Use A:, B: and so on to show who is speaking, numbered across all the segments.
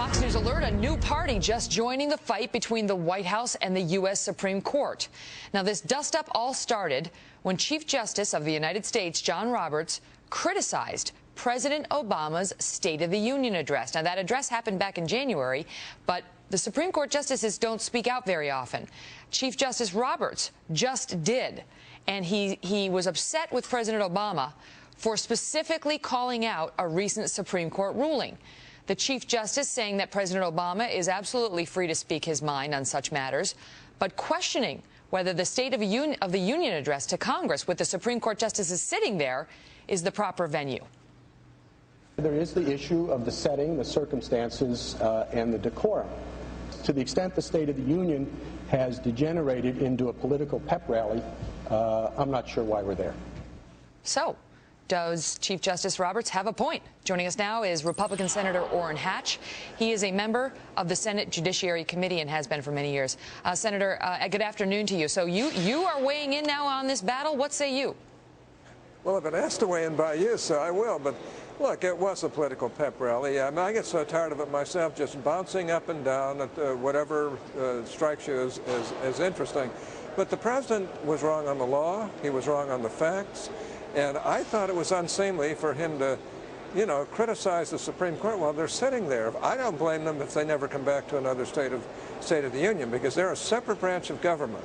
A: Fox News alert, a new party just joining the fight between the White House and the U.S. Supreme Court. Now, this dust-up all started when Chief Justice of the United States, John Roberts, criticized President Obama's State of the Union address. Now, that address happened back in January, but the Supreme Court justices don't speak out very often. Chief Justice Roberts just did, and he was upset with President Obama for specifically calling out a recent Supreme Court ruling. The Chief Justice saying that President Obama is absolutely free to speak his mind on such matters, but questioning whether the State of the Union address to Congress with the Supreme Court justices sitting there is the proper venue.
B: There is the issue of the setting, the circumstances, and the decorum. To the extent the State of the Union has degenerated into a political pep rally, I'm not sure why we're there.
A: So, does Chief Justice Roberts have a point? Joining us now is Republican Senator Orrin Hatch. He is a member of the Senate Judiciary Committee and has been for many years. Senator, good afternoon to you. So you are weighing in now on this battle. What say you?
C: Well, I've been asked to weigh in by you, so I will. But look, it was a political pep rally. I mean, I get so tired of it myself, just bouncing up and down at whatever strikes you as interesting. But the president was wrong on the law. He was wrong on the facts. And I thought it was unseemly for him to, criticize the Supreme Court while they're sitting there. I don't blame them if they never come back to another State of the Union, because they're a separate branch of government.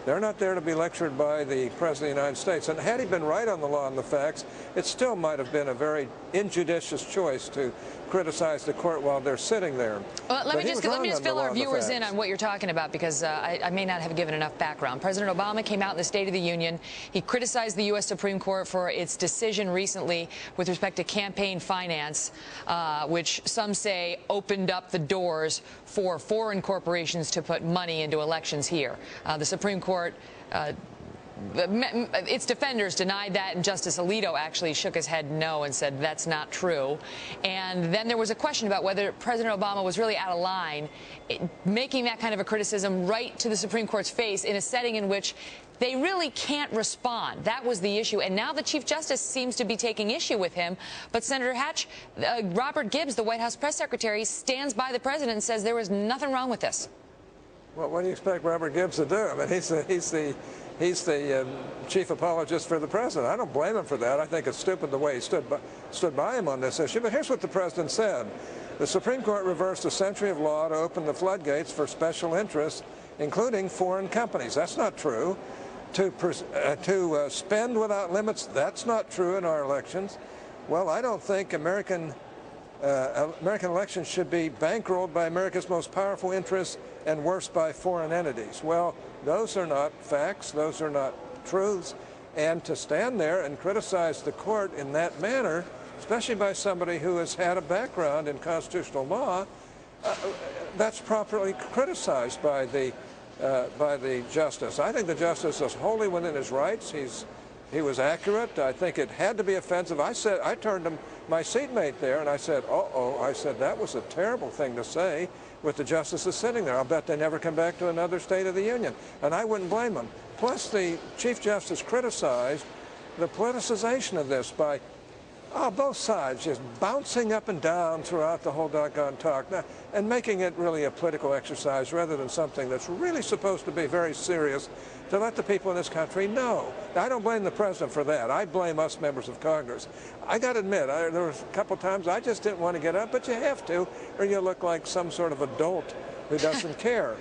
C: They're not there to be lectured by the President of the United States. And had he been right on the law and the facts, it still might have been a very injudicious choice to criticize the court while they're sitting there.
A: Well, let me just fill our viewers in on what you're talking about, because I may not have given enough background. President Obama came out in the State of the Union. He criticized the U.S. Supreme Court for its decision recently with respect to campaign finance, which some say opened up the doors for foreign corporations to put money into elections here. The Supreme Court its defenders denied that, and Justice Alito actually shook his head no and said that's not true. And then there was a question about whether President Obama was really out of line making that kind of a criticism right to the Supreme Court's face in a setting in which they really can't respond. That was the issue. And now the Chief Justice seems to be taking issue with him. But Senator Hatch, Robert Gibbs, the White House press secretary, stands by the president and says there was nothing wrong with this. Well,
C: what do you expect Robert Gibbs to do? I mean, he's the chief apologist for the president. I don't blame him for that. I think it's stupid the way he stood by him on this issue. But here's what the president said. The Supreme Court reversed a century of law to open the floodgates for special interests, including foreign companies. That's not true. To spend without limits, that's not true in our elections. Well, I don't think American elections should be bankrolled by America's most powerful interests and worse by foreign entities. Well, those are not facts. Those are not truths. And to stand there and criticize the court in that manner, especially by somebody who has had a background in constitutional law, that's properly criticized by the justice. I think the justice is wholly within his rights. He was accurate. I think it had to be offensive. I turned to my seatmate there and I said, uh-oh, I said, that was a terrible thing to say with the justices sitting there. I'll bet they never come back to another State of the Union. And I wouldn't blame them. Plus, the Chief Justice criticized the politicization of this by both sides just bouncing up and down throughout the whole doggone talk and making it really a political exercise rather than something that's really supposed to be very serious to let the people in this country know. Now, I don't blame the president for that. I blame us members of Congress. I got to admit, there were a couple times I just didn't want to get up, but you have to, or you look like some sort of adult who doesn't care.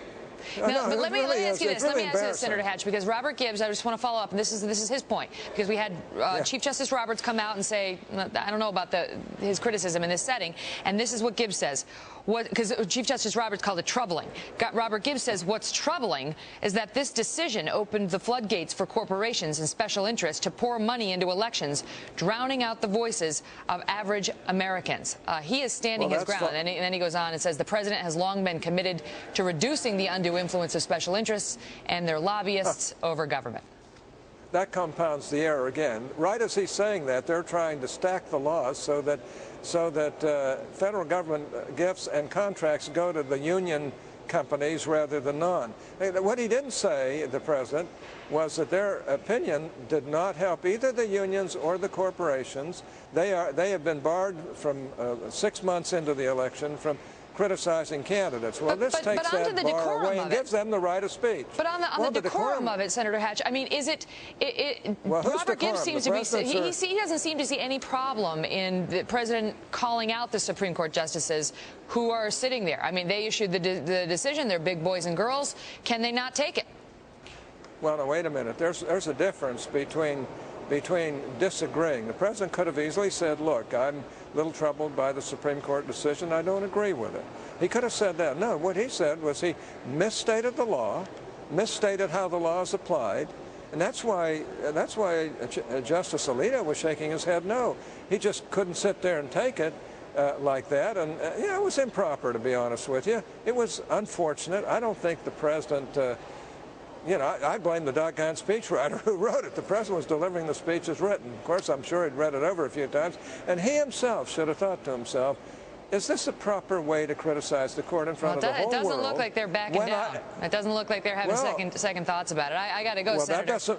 A: No, but let me ask you this. Let me ask you this, Senator Hatch, because Robert Gibbs, I just want to follow up, and this is his point, because we had Chief Justice Roberts come out and say, I don't know about his criticism in this setting, and this is what Gibbs says. Because Chief Justice Roberts called it troubling. Robert Gibbs says what's troubling is that this decision opened the floodgates for corporations and special interests to pour money into elections, drowning out the voices of average Americans. He is standing his ground, and then he goes on and says the president has long been committed to reducing the undue influence of special interests and their lobbyists over government.
C: That compounds the error again. Right as he's saying that, they're trying to stack the laws so that federal government gifts and contracts go to the union companies rather than none. What he didn't say, the president, was that their opinion did not help either the unions or the corporations. They have been barred from 6 months into the election from criticizing candidates. Well, this takes
A: onto
C: that
A: the
C: bar
A: decorum
C: away
A: of
C: and
A: it.
C: gives them the right of speech.
A: But on the decorum of it, Senator Hatch, I mean, is it
C: well,
A: Robert Gibbs seems to be, he doesn't seem to see any problem in the president calling out the Supreme Court justices who are sitting there. I mean, they issued the decision. They're big boys and girls. Can they not take it?
C: Well, no, wait a minute. There's a difference between disagreeing. The president could have easily said, look, I'm a little troubled by the Supreme Court decision. I don't agree with it. He could have said that. No, what he said was he misstated the law, misstated how the law is applied, and that's why Justice Alito was shaking his head no. He just couldn't sit there and take it like that, and it was improper, to be honest with you. It was unfortunate. I don't think the president... I blame the doggone speechwriter who wrote it. The president was delivering the speech as written. Of course, I'm sure he'd read it over a few times. And he himself should have thought to himself, is this a proper way to criticize the court in front of the whole world?
A: It doesn't look like they're backing down. It doesn't look like they're having second thoughts about it. I got to go, Senator.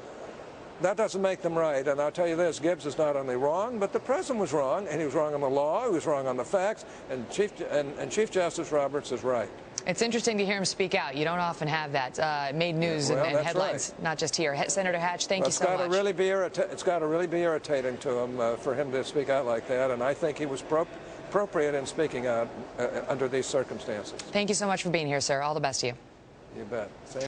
C: That doesn't make them right. And I'll tell you this, Gibbs is not only wrong, but the president was wrong, and he was wrong on the law, he was wrong on the facts, and Chief Justice Roberts is right.
A: It's interesting to hear him speak out. You don't often have that. Made news and headlines, not just here. Senator Hatch, thank you so much.
C: It's got to really be irritating to him for him to speak out like that, and I think he was appropriate in speaking out under these circumstances.
A: Thank you so much for being here, sir. All the best to you.
C: You bet. Same